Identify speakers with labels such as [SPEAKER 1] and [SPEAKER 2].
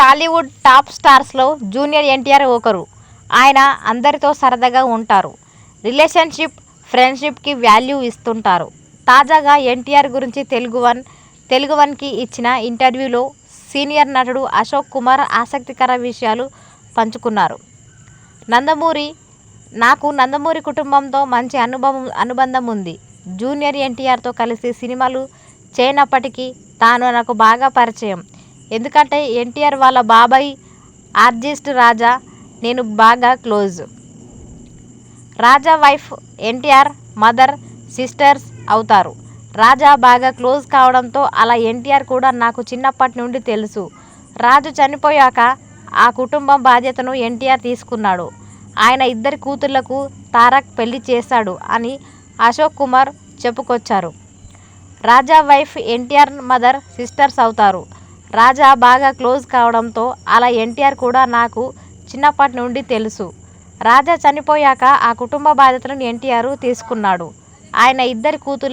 [SPEAKER 1] Tollywood top స్టార్స్లో junior NTR ఒకరు. ఆయన అందరితో సరదాగా ఉంటారు. రిలేషన్షిప్, ఫ్రెండ్షిప్కి వాల్యూ ఇస్తుంటారు. తాజాగా ఎన్టీఆర్ గురించి తెలుగు వన్కి ఇచ్చిన ఇంటర్వ్యూలో సీనియర్ నటుడు అశోక్ కుమార్ ఆసక్తికర విషయాలు పంచుకున్నారు. నాకు నందమూరి కుటుంబంతో మంచి అనుబంధం ఉంది. జూనియర్ ఎన్టీఆర్తో కలిసి సినిమాలు చేయనప్పటికీ తాను నాకు బాగా పరిచయం. ఎందుకంటే ఎన్టీఆర్ వాళ్ళ బాబాయ్ ఆర్టిస్ట్ రాజా నేను బాగా క్లోజ్. రాజా వైఫ్ ఎన్టీఆర్ మదర్ సిస్టర్స్ అవుతారు. రాజా బాగా క్లోజ్ కావడంతో అలా ఎన్టీఆర్ కూడా నాకు చిన్నప్పటి నుండి తెలుసు. రాజు చనిపోయాక ఆ కుటుంబం బాధ్యతను ఎన్టీఆర్ తీసుకున్నాడు. ఆయన 2 కూతుళ్లకు తారక్ పెళ్లి చేశాడు అని అశోక్ కుమార్ చెప్పుకొచ్చారు. రాజా వైఫ్ ఎన్టీఆర్ మదర్ సిస్టర్స్ అవుతారు. రాజా బాగా క్లోజ్ కావడంతో అలా ఎన్టీఆర్ కూడా నాకు చిన్నప్పటి నుండి తెలుసు. రాజా చనిపోయాక ఆ కుటుంబ బాధ్యతలను ఎన్టీఆర్ తీసుకున్నాడు. ఆయన 2 కూతుళ్ల